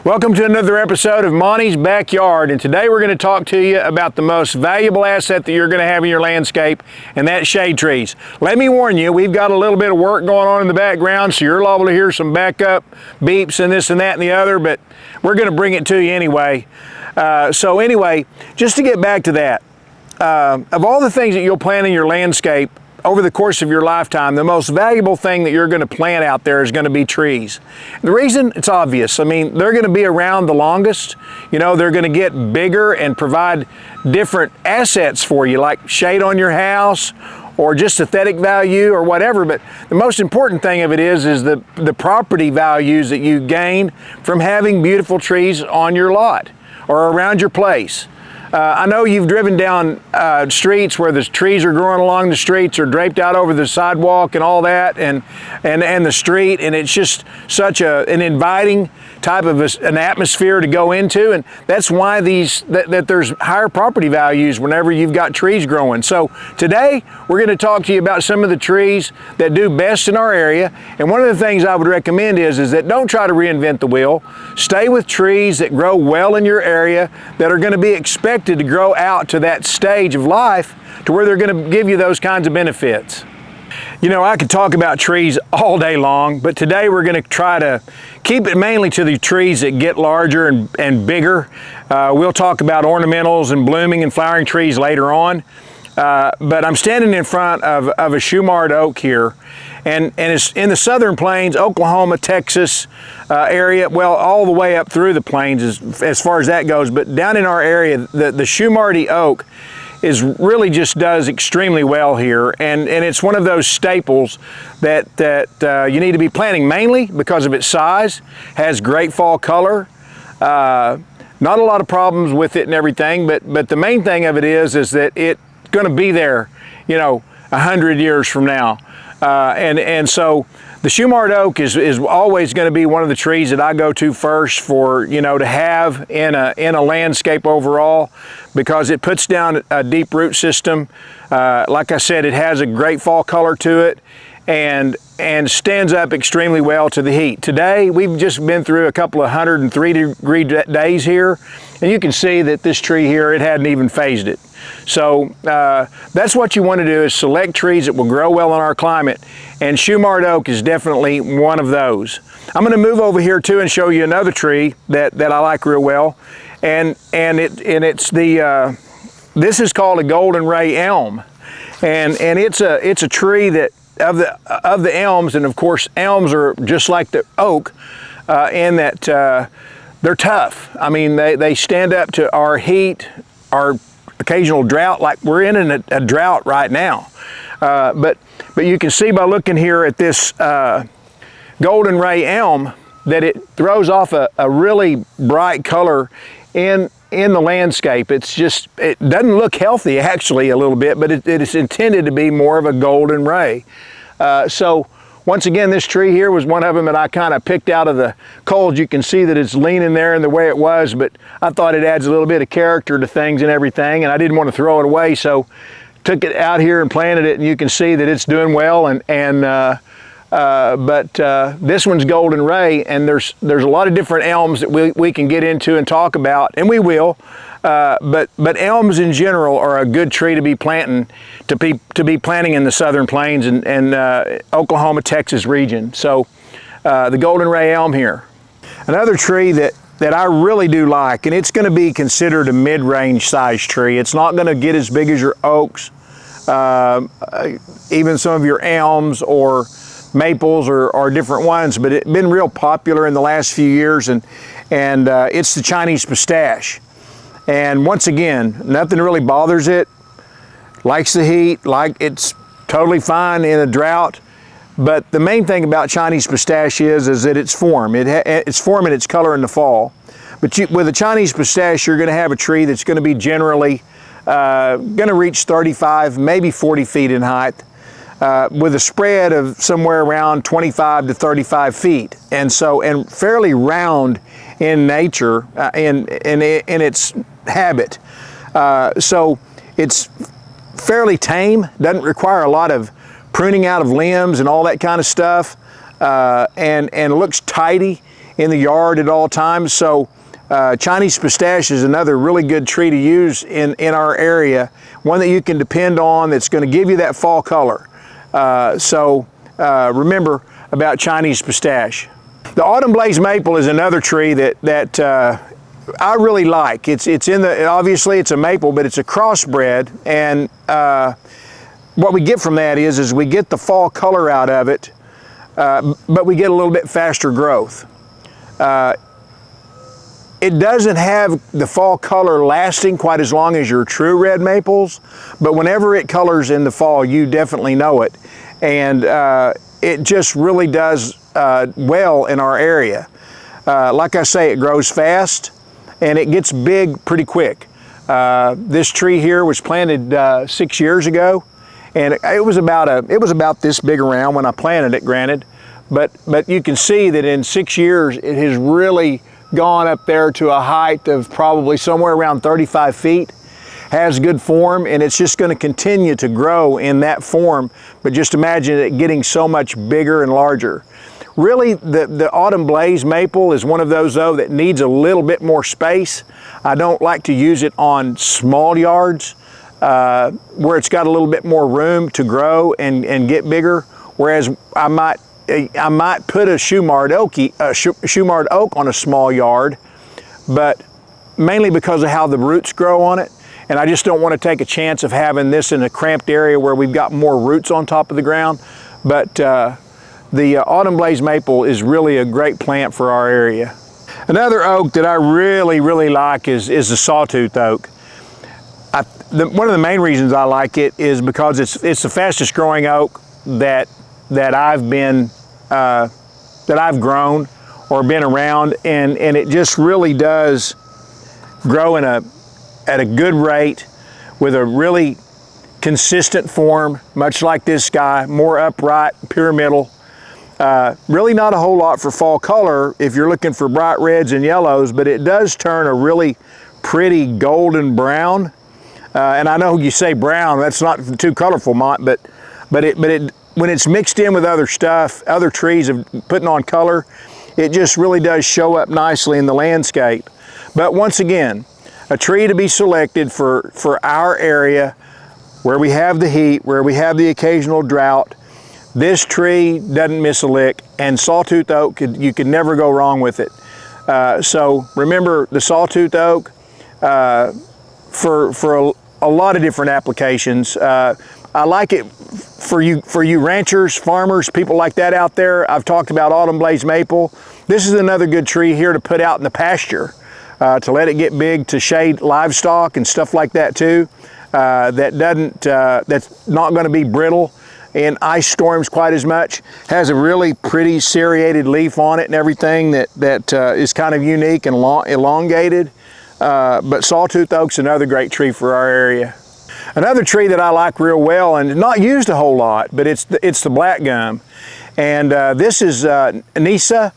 Welcome to another episode of Monty's Backyard, and today we're going to talk to you about the most valuable asset that you're going to have in your landscape, and that's shade trees. Let me warn you, we've got a little bit of work going on in the background, so you're liable to hear some backup beeps and this and that and the other, but we're going to bring it to you anyway. So anyway, just to get back to that, of all the things that you'll plant in your landscape over the course of your lifetime, the most valuable thing that you're going to plant out there is going to be trees. The reason, it's obvious. I mean, they're going to be around the longest. You know, they're going to get bigger and provide different assets for you, like shade on your house or just aesthetic value or whatever. But the most important thing of it is the property values that you gain from having beautiful trees on your lot or around your place. I know you've driven down streets where the trees are growing along the streets or draped out over the sidewalk and all that, and the street, and it's just such an inviting type of an atmosphere to go into, and that's why that there's higher property values whenever you've got trees growing. So today we're going to talk to you about some of the trees that do best in our area, and one of the things I would recommend is that don't try to reinvent the wheel. Stay with trees that grow well in your area, that are going to be expected to grow out to that stage of life to where they're going to give you those kinds of benefits. You know, I could talk about trees all day long, but today we're going to try to keep it mainly to the trees that get larger and bigger. We'll talk about ornamentals and blooming and flowering trees later on. But I'm standing in front of a Shumard Oak here, and it's in the southern plains, Oklahoma, Texas area, well, all the way up through the plains as far as that goes. But down in our area, the Shumard Oak really just does extremely well here, and it's one of those staples that you need to be planting mainly because of its size, has great fall color, not a lot of problems with it and everything, but the main thing of it is that it's going to be there, you know, 100 years from now, and so the Shumard Oak is always going to be one of the trees that I go to first for, you know, to have in a landscape overall, because it puts down a deep root system. Like I said, it has a great fall color to it, and stands up extremely well to the heat. Today we've just been through a couple of 103-degree days here, and you can see that this tree here, it hadn't even phased it. So that's what you want to do, is select trees that will grow well in our climate, and Shumard Oak is definitely one of those. I'm going to move over here too and show you another tree that I like real well, and it's this is called a golden Rey Elm, and it's a tree that of the elms, and of course elms are just like the oak in that they're tough. I mean, they stand up to our heat, our occasional drought, like we're in a drought right now. But you can see by looking here at this golden Rey Elm that it throws off a really bright color in the landscape. It doesn't look healthy actually a little bit, but it is intended to be more of a golden Rey. So once again, this tree here was one of them that I kind of picked out of the cold. You can see that it's leaning there in the way it was, but I thought it adds a little bit of character to things and everything, and I didn't want to throw it away, so took it out here and planted it, and you can see that it's doing well. But this one's golden Rey, and there's a lot of different elms that we can get into and talk about, and we will. But elms in general are a good tree to be planting, to be planting in the southern plains and Oklahoma, Texas region. So the golden Rey Elm here. Another tree that I really do like, and it's going to be considered a mid-range size tree. It's not going to get as big as your oaks, even some of your elms or maples or different ones, but it's been real popular in the last few years, and it's the Chinese pistache. And once again, nothing really bothers it, likes the heat, it's totally fine in a drought. But the main thing about Chinese pistache is that its form. Its form and its color in the fall. But with a Chinese pistache, you're going to have a tree that's going to be generally going to reach 35, maybe 40 feet in height, with a spread of somewhere around 25 to 35 feet. And fairly round in nature, in its habit. So it's fairly tame, doesn't require a lot of pruning out of limbs and all that kind of stuff, and looks tidy in the yard at all times. So Chinese pistache is another really good tree to use in our area, one that you can depend on that's going to give you that fall color. Remember about Chinese pistache. The autumn blaze maple is another tree that I really like. Obviously it's a maple, but it's a crossbred, and what we get from that is we get the fall color out of it, but we get a little bit faster growth. It doesn't have the fall color lasting quite as long as your true red maples, but whenever it colors in the fall, you definitely know it. And it just really does well in our area. Like I say, it grows fast and it gets big pretty quick. This tree here was planted 6 years ago, and it was about this big around when I planted it, granted, but you can see that in 6 years it has really gone up there to a height of probably somewhere around 35 feet. Has good form, and it's just going to continue to grow in that form, but just imagine it getting so much bigger and larger. Really, the autumn blaze maple is one of those, though, that needs a little bit more space. I don't like to use it on small yards where it's got a little bit more room to grow and get bigger, whereas I might put a Shumard Oak on a small yard, but mainly because of how the roots grow on it. And I just don't want to take a chance of having this in a cramped area where we've got more roots on top of the ground. But the autumn blaze maple is really a great plant for our area. Another oak that I really, really like is the Sawtooth Oak. One of the main reasons I like it is because it's the fastest growing oak that I've grown or been around, and it just really does grow at a good rate with a really consistent form, much like this guy, more upright, pyramidal. Really not a whole lot for fall color if you're looking for bright reds and yellows, but it does turn a really pretty golden brown. And I know you say brown, that's not too colorful, Mont, but when it's mixed in with other stuff, other trees of putting on color, it just really does show up nicely in the landscape. But once again, a tree to be selected for our area where we have the heat, where we have the occasional drought. This tree doesn't miss a lick, and Sawtooth Oak, you could never go wrong with it. So remember the Sawtooth Oak for a lot of different applications. I like it for you ranchers, farmers, people like that out there. I've talked about autumn blaze maple. This is another good tree here to put out in the pasture. To let it get big to shade livestock and stuff like that too. That's not going to be brittle in ice storms quite as much. Has a really pretty serrated leaf on it and everything that is kind of unique and elongated. But Sawtooth Oak's another great tree for our area. Another tree that I like real well, and not used a whole lot, but it's the blackgum, and this is Nisa.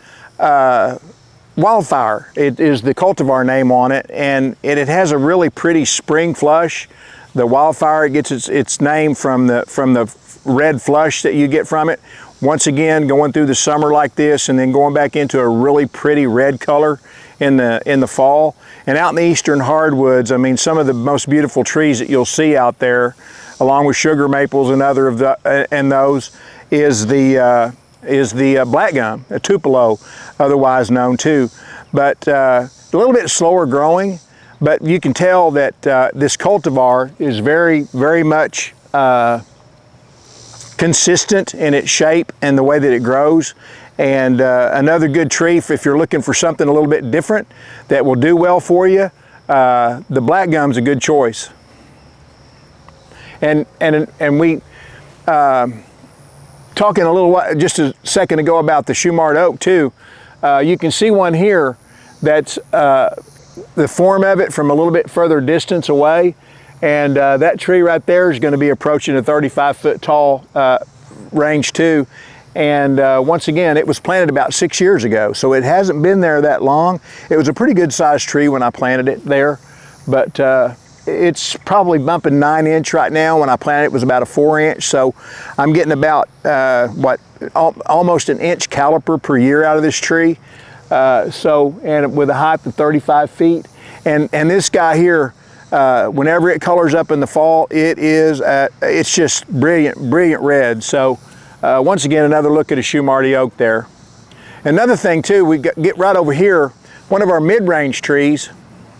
Wildfire, it is the cultivar name on it, and it has a really pretty spring flush. The wildfire, it gets its name from the red flush that you get from it. Once again, going through the summer like this and then going back into a really pretty red color in the fall. And out in the eastern hardwoods, I mean, some of the most beautiful trees that you'll see out there, along with sugar maples and those, is the blackgum, a Tupelo, otherwise known too. But a little bit slower growing, but you can tell that this cultivar is very, very much consistent in its shape and the way that it grows. And another good tree if you're looking for something a little bit different that will do well for you, the blackgum's a good choice. And we talking a little while, just a second ago, about the Shumard Oak too. You can see one here that's the form of it from a little bit further distance away, and that tree right there is going to be approaching a 35-foot tall range too. And once again, it was planted about 6 years ago, so it hasn't been there that long. It was a pretty good sized tree when I planted it there, but it's probably bumping 9-inch right now. When I planted it was about a 4-inch, so I'm getting about almost an inch caliper per year out of this tree. And with a height of 35 feet. And this guy here, whenever it colors up in the fall, it's just brilliant red. So once again, another look at a Shumard Oak there. Another thing too, we get right over here, one of our mid-range trees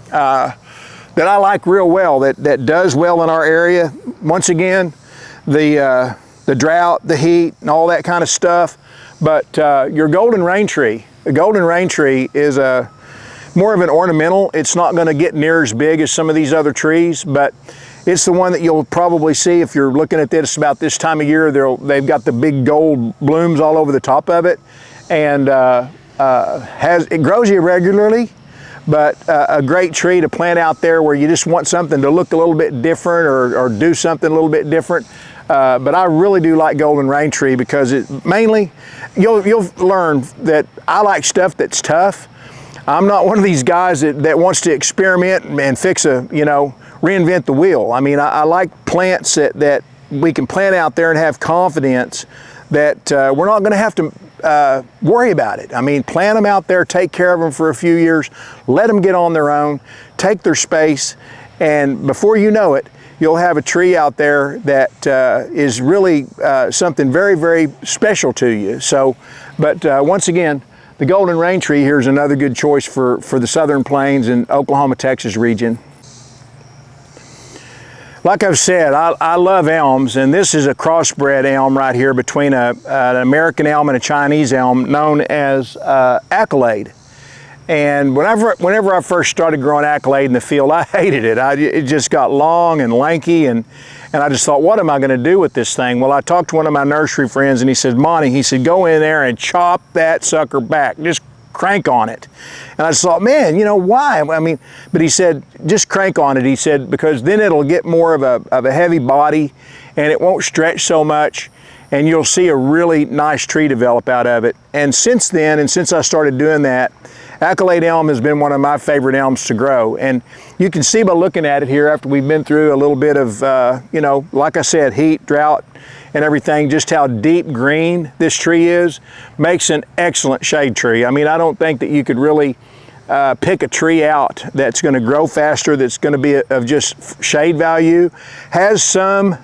that I like real well, that does well in our area. Once again, the drought, the heat, and all that kind of stuff. But your golden rain tree, the golden rain tree is more of an ornamental. It's not going to get near as big as some of these other trees, but it's the one that you'll probably see if you're looking at this about this time of year. They've got the big gold blooms all over the top of it, and it grows irregularly, but a great tree to plant out there where you just want something to look a little bit different or do something a little bit different. But I really do like golden rain tree because you'll learn that I like stuff that's tough. I'm not one of these guys that wants to experiment and reinvent the wheel. I mean, I like plants that we can plant out there and have confidence that we're not going to have to worry about it. I mean, plant them out there, take care of them for a few years, let them get on their own, take their space, and before you know it, you'll have a tree out there that is really something very, very special to you. So, but once again, the golden rain tree here is another good choice for the Southern Plains and Oklahoma, Texas region. Like I've said, I love elms, and this is a crossbred elm right here between an American elm and a Chinese elm known as Accolade. And whenever I first started growing Accolade in the field, I hated it. It just got long and lanky, and I just thought, what am I going to do with this thing? Well, I talked to one of my nursery friends, and he said, Monty, he said, go in there and chop that sucker back. Just crank on it. And I just thought, man, why? I mean, but he said, just crank on it. He said, because then it'll get more of a heavy body, and it won't stretch so much, and you'll see a really nice tree develop out of it. And since then, and since I started doing that, Accolade Elm has been one of my favorite elms to grow. And you can see by looking at it here after we've been through a little bit of, like I said, heat, drought, and everything, just how deep green this tree is, makes an excellent shade tree. I mean, I don't think that you could really pick a tree out that's going to grow faster, that's going to be of just shade value. Has some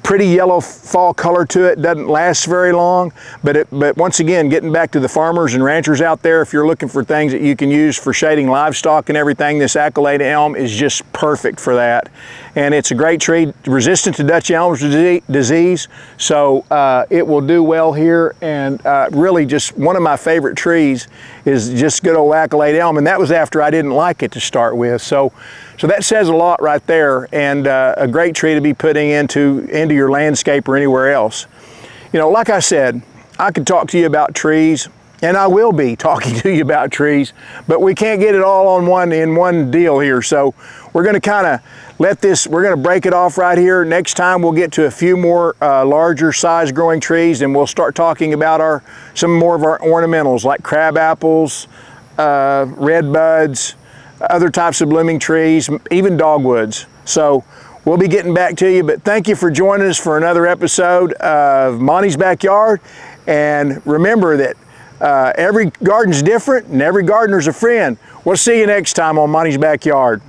pretty yellow fall color to it, doesn't last very long, but once again, getting back to the farmers and ranchers out there, if you're looking for things that you can use for shading livestock and everything, this Accolade Elm is just perfect for that. And it's a great tree, resistant to Dutch elm disease, so it will do well here, and really just one of my favorite trees is just good old Accolade Elm, and that was after I didn't like it to start with. So that says a lot right there, and a great tree to be putting into your landscape or anywhere else. Like I said, I could talk to you about trees, and I will be talking to you about trees, but we can't get it all in one deal here. So we're going to kind of we're going to break it off right here. Next time we'll get to a few more larger size growing trees, and we'll start talking about some more of our ornamentals like crab apples, red buds, other types of blooming trees, even dogwoods. So we'll be getting back to you, but thank you for joining us for another episode of Monty's Backyard. And remember that every garden's different and every gardener's a friend. We'll see you next time on Monty's Backyard.